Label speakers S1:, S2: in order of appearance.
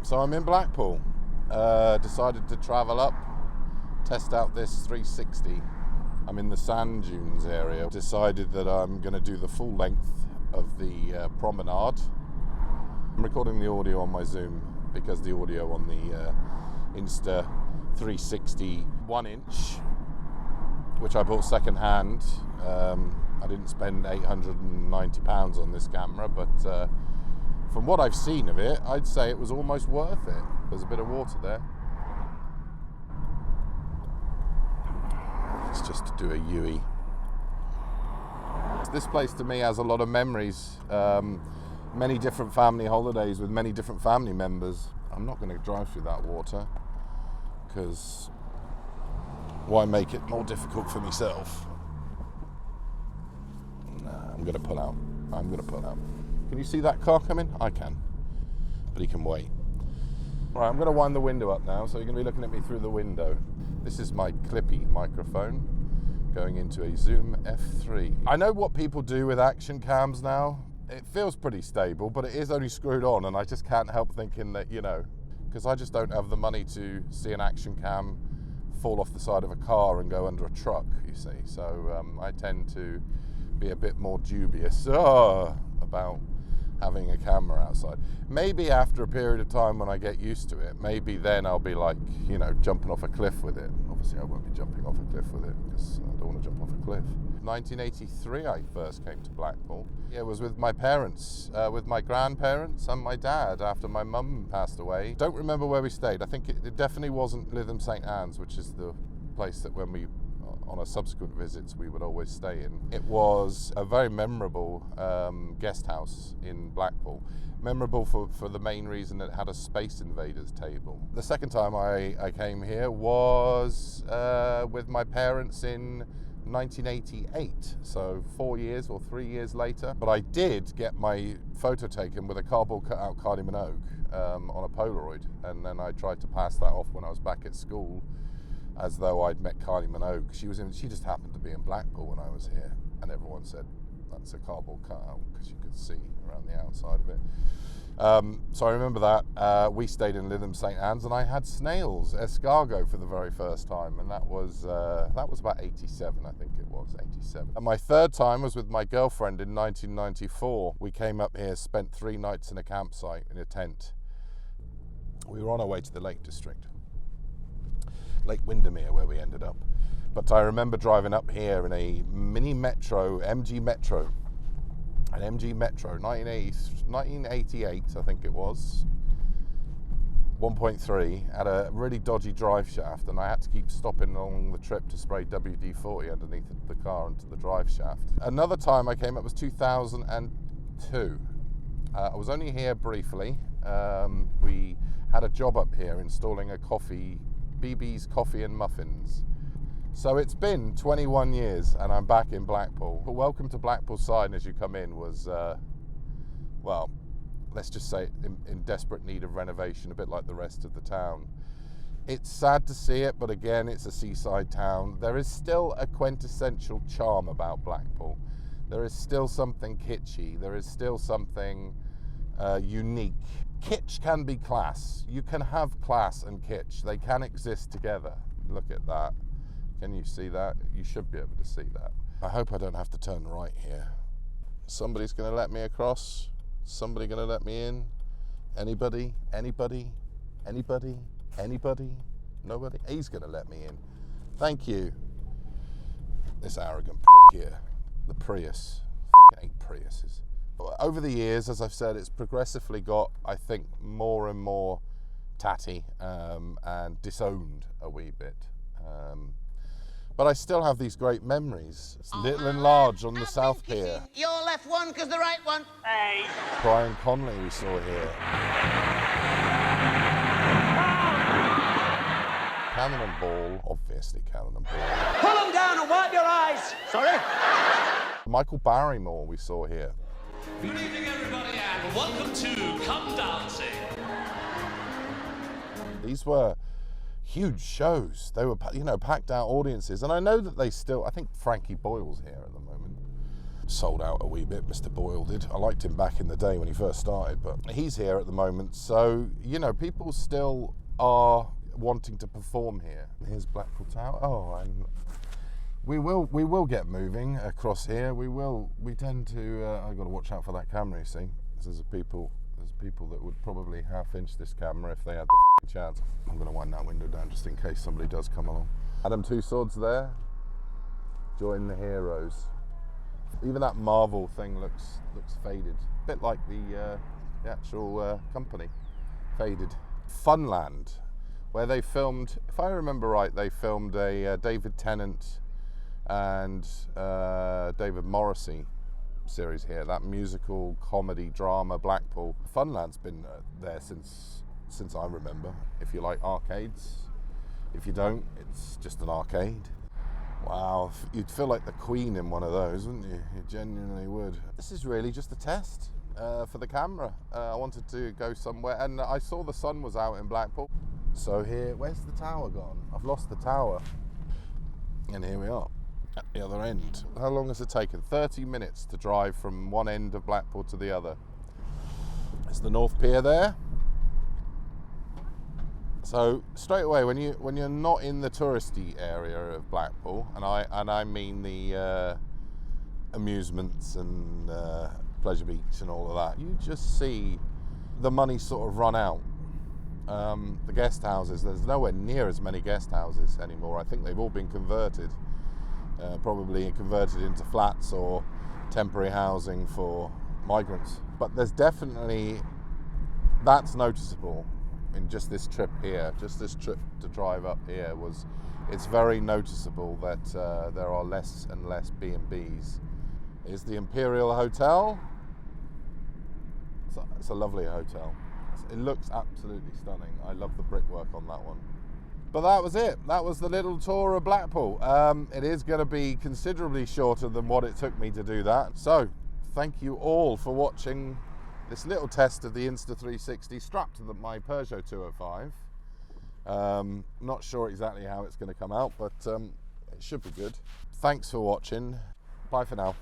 S1: So I'm in Blackpool. Decided to travel up, test out this 360. I'm in the sand dunes area. Decided that I'm going to do the full length of the promenade. I'm recording the audio on my Zoom because the audio on the Insta360 1 inch, which I bought second hand. I didn't spend £890 on this camera, but from what I've seen of it, I'd say it was almost worth it. There's a bit of water there. It's just to do a UE. This place to me has a lot of memories. Many different family holidays with many different family members. I'm not going to drive through that water because why make it more difficult for myself? Nah, I'm going to pull out. Can you see that car coming? I can, but he can wait. Right, I'm going to wind the window up now, so you're going to be looking at me through the window. This is my Clippy microphone going into a Zoom F3. I know what people do with action cams now. It feels pretty stable, but it is only screwed on, and I just can't help thinking that, you know, because I just don't have the money to see an action cam fall off the side of a car and go under a truck, you see. So I tend to be a bit more dubious about having a camera outside. Maybe after a period of time when I get used to it, maybe then I'll be like, you know, jumping off a cliff with it. Obviously I won't be jumping off a cliff with it because I don't want to jump off a cliff. 1983 I first came to Blackpool. Yeah, it was with my parents, with my grandparents and my dad after my mum passed away. Don't remember where we stayed. I think it definitely wasn't Lytham St Anne's, which is the place that when we on our subsequent visits we would always stay in. It was a very memorable guest house in Blackpool. Memorable for the main reason that it had a Space Invaders table. The second time I came here was with my parents in 1988, so 4 years or 3 years later. But I did get my photo taken with a cardboard cutout Kylie Minogue on a Polaroid, and then I tried to pass that off when I was back at school as though I'd met Kylie Minogue. She just happened to be in Blackpool when I was here, and everyone said that's a cardboard cutout because you could see around the outside of it. So I remember that. We stayed in Lytham St Anne's, and I had snails, escargot, for the very first time, and that was about 87, I think it was, 87. And my third time was with my girlfriend in 1994. We came up here, spent 3 nights in a campsite in a tent. We were on our way to the Lake District. Lake Windermere, where we ended up. But I remember driving up here in a mini Metro, MG Metro, an MG Metro, 1988, I think it was, 1.3, had a really dodgy drive shaft, and I had to keep stopping along the trip to spray WD-40 underneath the car into the drive shaft. Another time I came up was 2002. I was only here briefly. We had a job up here installing a BB's Coffee and Muffins. So it's been 21 years and I'm back in Blackpool. But welcome to Blackpool sign as you come in was, well, let's just say in desperate need of renovation, a bit like the rest of the town. It's sad to see it, but again, it's a seaside town. There is still a quintessential charm about Blackpool. There is still something kitschy. There is still something unique. Kitsch can be class. You can have class and kitsch. They can exist together. Look at that. Can you see that? You should be able to see that. I hope I don't have to turn right here. Somebody's going to let me across. Somebody going to let me in. Anybody? Anybody? Anybody? Anybody? Nobody? He's going to let me in. Thank you. This arrogant prick here. The Prius. Fucking hate Priuses. Over the years, as I've said, it's progressively got, I think, more and more tatty and disowned a wee bit. But I still have these great memories. It's Little and Large on the South Pier.
S2: Your left one, because the right one. Hey.
S1: Brian Conley we saw here. Cannonball, obviously Cannonball.
S2: Pull them down and wipe your eyes. Sorry?
S1: Michael Barrymore we saw here.
S3: Good evening, everybody, and welcome to Come Dancing.
S1: These were huge shows. They were, you know, packed out audiences. And I know that they still, I think Frankie Boyle's here at the moment. Sold out a wee bit, Mr. Boyle did. I liked him back in the day when he first started, but he's here at the moment. So, you know, people still are wanting to perform here. Here's Blackpool Tower. Oh, and we will get moving across here. We tend to, I've got to watch out for that camera, you see. There's people that would probably half-inch this camera if they had the chance. I'm going to wind that window down just in case somebody does come along. Adam Two Swords there. Join the heroes. Even that Marvel thing looks faded. A bit like the actual company. Faded. Funland, where they filmed, if I remember right, they filmed a David Tennant and David Morrissey series here. That musical comedy drama Blackpool. Funland's been there since I remember. If you like arcades, if you don't, it's just an arcade. Wow, you'd feel like the Queen in one of those, wouldn't you? You genuinely would. This is really just a test for the camera. I wanted to go somewhere, and I saw the sun was out in Blackpool. So here, where's the tower gone? I've lost the tower. And here we are, at the other end. How long has it taken? 30 minutes to drive from one end of Blackpool to the other. There's the North Pier there. So straight away, when you're not in the touristy area of Blackpool, and I mean the amusements and Pleasure Beach and all of that, you just see the money sort of run out. The guest houses, there's nowhere near as many guest houses anymore. I think they've all been converted, probably converted into flats or temporary housing for migrants. But there's definitely, that's noticeable. In just this trip here, just this trip to drive up here it's very noticeable that there are less and less B&Bs. Here's the Imperial Hotel. It's a lovely hotel. It looks absolutely stunning. I love the brickwork on that one. But that was it. That was the little tour of Blackpool. It is going to be considerably shorter than what it took me to do that. So, thank you all for watching this little test of the Insta360 strapped to my Peugeot 205. Not sure exactly how it's going to come out, but it should be good. Thanks for watching. Bye for now.